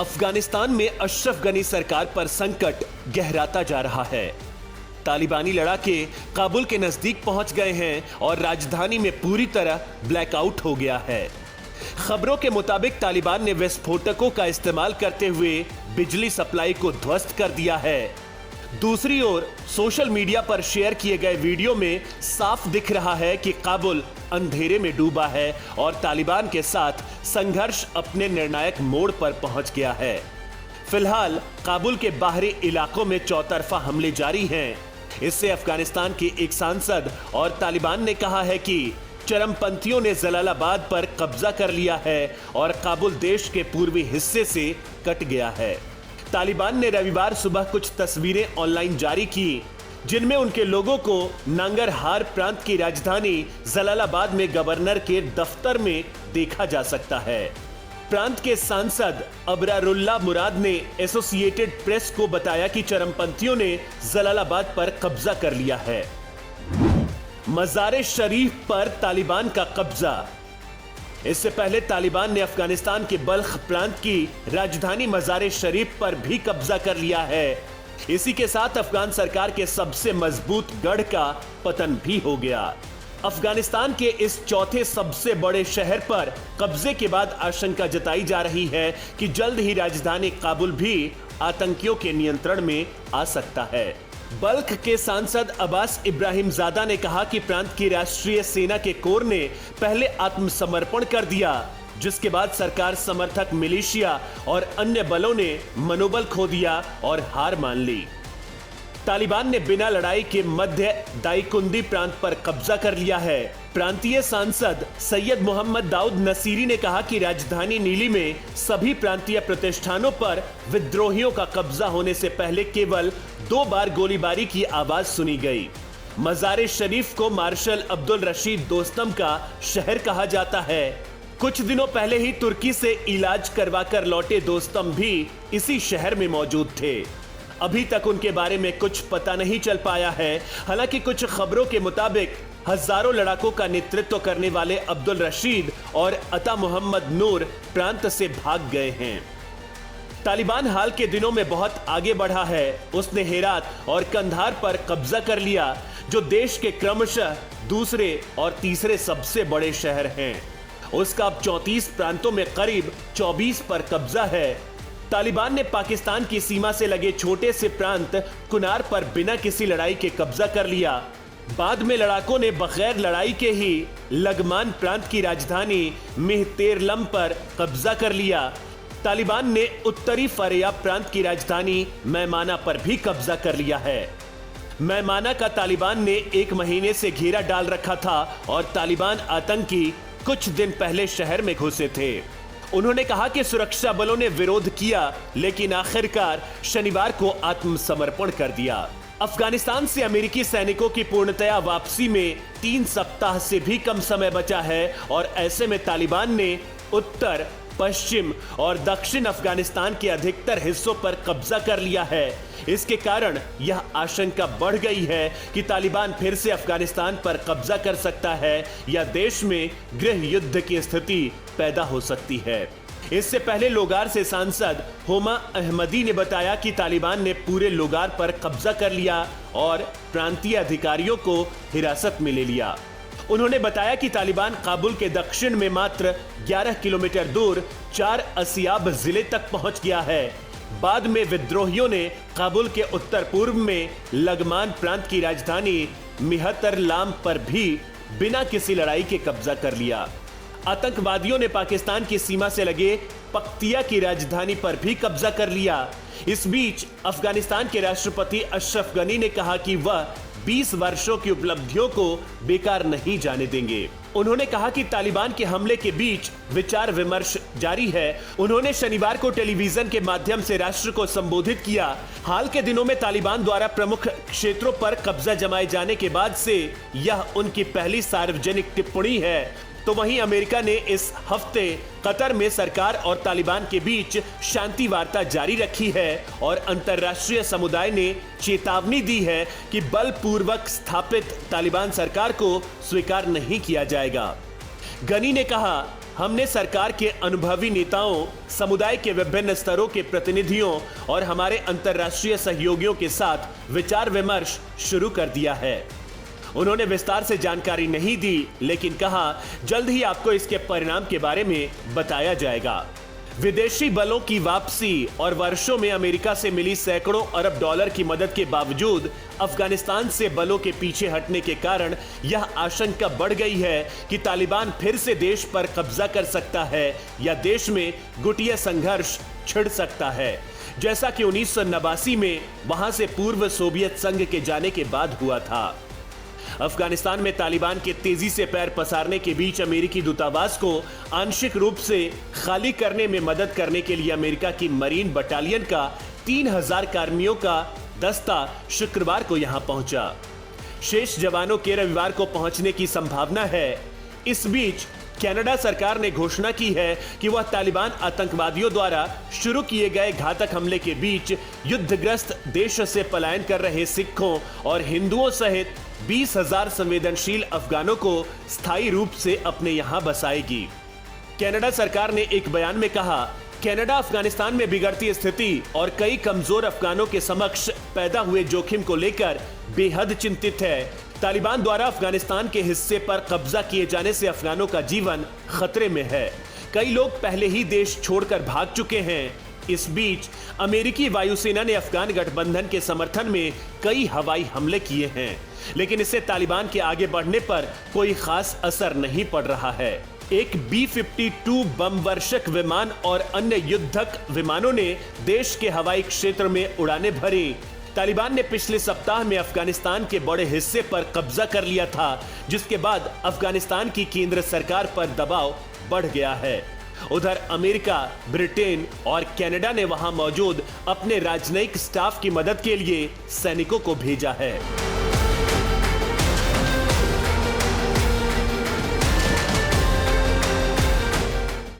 अफगानिस्तान में अशरफ गनी सरकार पर संकट गहराता जा रहा है। तालिबानी लड़ाके काबुल के नजदीक पहुंच गए हैं और राजधानी में पूरी तरह ब्लैकआउट हो गया है। खबरों के मुताबिक तालिबान ने विस्फोटकों का इस्तेमाल करते हुए बिजली सप्लाई को ध्वस्त कर दिया है। दूसरी ओर सोशल मीडिया पर शेयर किए गए वीडियो में साफ दिख रहा है कि काबुल अंधेरे में डूबा है और तालिबान के साथ संघर्ष अपने निर्णायक मोड़ पर पहुंच गया है। फिलहाल काबुल के बाहरी इलाकों में चौतरफा हमले जारी हैं। इससे अफगानिस्तान के एक सांसद और तालिबान ने कहा है कि चरमपंथियों ने जलालाबाद पर कब्जा कर लिया है और काबुल देश के पूर्वी हिस्से से कट गया है। तालिबान ने रविवार सुबह कुछ तस्वीरें ऑनलाइन जारी की जिनमें उनके लोगों को नांगरहार प्रांत की राजधानी जलालाबाद में गवर्नर के दफ्तर में देखा जा सकता है। प्रांत के सांसद अबरारुल्लाह मुराद ने एसोसिएटेड प्रेस को बताया कि चरमपंथियों ने जलालाबाद पर कब्जा कर लिया है। मज़ार शरीफ पर तालिबान का कब्जा। इससे पहले तालिबान ने अफगानिस्तान के बल्ख प्रांत की राजधानी मज़ार शरीफ पर भी कब्जा कर लिया है। इसी के साथ अफगान सरकार के सबसे मजबूत गढ़ का पतन भी हो गया। अफगानिस्तान के इस चौथे सबसे बड़े शहर पर कब्जे के बाद आशंका जताई जा रही है कि जल्द ही राजधानी काबुल भी आतंकियों के नियंत्रण में आ सकता है। बल्ख के सांसद अब्बास इब्राहिमजादा ने कहा कि प्रांत की राष्ट्रीय सेना के कोर ने पहले आत्मसमर्पण कर दिया, जिसके बाद सरकार समर्थक मिलिशिया और अन्य बलों ने मनोबल खो दिया और हार मान ली। तालिबान ने बिना लड़ाई के मध्य दाईकुंदी प्रांत पर कब्जा कर लिया है। प्रांतीय सांसद सैयद मोहम्मद दाऊद नसीरी ने कहा कि राजधानी नीली में सभी प्रांतीय प्रतिष्ठानों पर विद्रोहियों का कब्जा होने से पहले केवल 2 बार गोलीबारी की आवाज सुनी गई। मज़ार शरीफ को मार्शल अब्दुल रशीद दोस्तम का शहर कहा जाता है। कुछ दिनों पहले ही तुर्की से इलाज करवाकर लौटे दोस्तम भी इसी शहर में मौजूद थे। अभी तक उनके बारे में कुछ पता नहीं चल पाया है। हालांकि कुछ खबरों के मुताबिक हजारों लड़ाकों का नेतृत्व करने वाले अब्दुल रशीद और अता मोहम्मद नूर प्रांत से भाग गए हैं। तालिबान हाल के दिनों में बहुत आगे बढ़ा है। उसने हेरात और कंधार पर कब्जा कर लिया, जो देश के क्रमशः दूसरे और तीसरे सबसे बड़े शहर हैं। उसका अब 34 प्रांतों में करीब 24 पर कब्जा है। तालिबान ने पाकिस्तान की सीमा से लगे छोटे से प्रांत कुनार पर बिना किसी लड़ाई के कब्जा कर लिया। बाद में लड़ाकों ने बगैर लड़ाई के ही लगमान प्रांत की राजधानी मेहतेरलम पर कब्जा कर लिया। तालिबान ने उत्तरी फरियाब प्रांत की राजधानी मैमाना पर भी कब्जा कर लिया है। मैमाना का तालिबान ने 1 महीने से घेरा डाल रखा था और तालिबान आतंकी कुछ दिन पहले शहर में घुसे थे। उन्होंने कहा कि सुरक्षा बलों ने विरोध किया, लेकिन आखिरकार शनिवार को आत्मसमर्पण कर दिया। अफगानिस्तान से अमेरिकी सैनिकों की पूर्णतया वापसी में 3 सप्ताह से भी कम समय बचा है और ऐसे में तालिबान ने उत्तर, पश्चिम और दक्षिण अफगानिस्तान के अधिकतर हिस्सों पर कब्जा कर लिया है। इसके कारण यह आशंका बढ़ गई है कि तालिबान फिर से अफगानिस्तान पर कब्जा कर सकता है या देश में गृह युद्ध की स्थिति पैदा हो सकती है। इससे पहले लोगार से सांसद होमा अहमदी ने बताया कि तालिबान ने पूरे लोगार पर कब्जा कर लिया और प्रांतीय अधिकारियों को हिरासत में ले लिया। उन्होंने बताया कि तालिबान काबुल के दक्षिण में मात्र 11 किलोमीटर दूर 4 असियाब जिले तक पहुंच गया है। बाद में विद्रोहियों ने काबुल के उत्तर पूर्व में लगमान प्रांत की राजधानी मेहतरलाम पर भी बिना किसी लड़ाई के कब्जा कर लिया। आतंकवादियों ने पाकिस्तान की सीमा से लगे पख्तिया की राजधानी पर भी कब्जा कर लिया। इस बीच अफगानिस्तान के राष्ट्रपति अशरफ गनी ने कहा कि वह 20 वर्षों की उपलब्धियों को बेकार नहीं जाने देंगे। उन्होंने कहा कि तालिबान के हमले के बीच विचार विमर्श जारी है। उन्होंने शनिवार को टेलीविजन के माध्यम से राष्ट्र को संबोधित किया। हाल के दिनों में तालिबान द्वारा प्रमुख क्षेत्रों पर कब्जा जमाए जाने के बाद से यह उनकी पहली सार्वजनिक टिप्पणी है। तो वहीं अमेरिका ने इस हफ्ते कतर में सरकार और तालिबान के बीच शांति वार्ता जारी रखी है और अंतर्राष्ट्रीय समुदाय ने चेतावनी दी है कि बलपूर्वक स्थापित तालिबान सरकार को स्वीकार नहीं किया जाएगा। गनी ने कहा हमने सरकार के अनुभवी नेताओं, समुदाय के विभिन्न स्तरों के प्रतिनिधियों और हमारे अंतर्राष्ट्रीय सहयोगियों के साथ विचार विमर्श शुरू कर दिया है। उन्होंने विस्तार से जानकारी नहीं दी, लेकिन कहा जल्द ही आपको इसके परिणाम के बारे में बताया जाएगा। विदेशी बलों की वापसी और वर्षों में अमेरिका से मिली सैकड़ों अरब डॉलर की मदद के बावजूद अफगानिस्तान से बलों के पीछे हटने के कारण यह आशंका बढ़ गई है कि तालिबान फिर से देश पर कब्जा कर सकता है या देश में गुटिया संघर्ष छिड़ सकता है, जैसा कि 1989 में वहां से पूर्व सोवियत संघ के जाने के बाद हुआ था। अफगानिस्तान में तालिबान के तेजी से पैर पसारने के बीच अमेरिकी दूतावास को आंशिक रूप से खाली करने में मदद करने के लिए अमेरिका की मरीन बटालियन का 3000 कर्मियों का दस्ता शुक्रवार को यहां पहुंचा। शेष जवानों के रविवार को पहुंचने की संभावना है। इस बीच कनाडा सरकार ने घोषणा की है कि वह तालिबान आतंकवादियों द्वारा शुरू किए गए घातक हमले के बीच युद्धग्रस्त देश से पलायन कर रहे सिखों और हिंदुओं सहित 20,000 संवेदनशील अफगानों को स्थायी रूप से अपने यहां बसाएगी। कनाडा सरकार ने एक बयान में कहा, कनाडा अफगानिस्तान में बिगड़ती स्थिति और कई कमजोर अफगानों के समक्ष पैदा हुए जोखिम को लेकर बेहद चिंतित है। तालिबान द्वारा अफगानिस्तान के हिस्से पर कब्जा किए जाने से अफगानों का जीवन खतरे में है। कई लोग पहले ही देश छोड़कर भाग चुके हैं। इस बीच अमेरिकी वायुसेना ने अफगान गठबंधन के समर्थन में कई हवाई हमले किए हैं, लेकिन इससे तालिबान के आगे बढ़ने पर कोई खास असर नहीं पड़ रहा है। एक B-52 बम वर्षक विमान और अन्य युद्धक विमानों ने देश के हवाई क्षेत्र में उड़ानें भरी। तालिबान ने पिछले सप्ताह में अफगानिस्तान के बड़े हिस्से पर कब्जा कर लिया था, जिसके बाद अफगानिस्तान की केंद्र सरकार पर दबाव बढ़ गया है। उधर अमेरिका, ब्रिटेन और कनाडा ने वहां मौजूद अपने राजनयिक स्टाफ की मदद के लिए सैनिकों को भेजा है।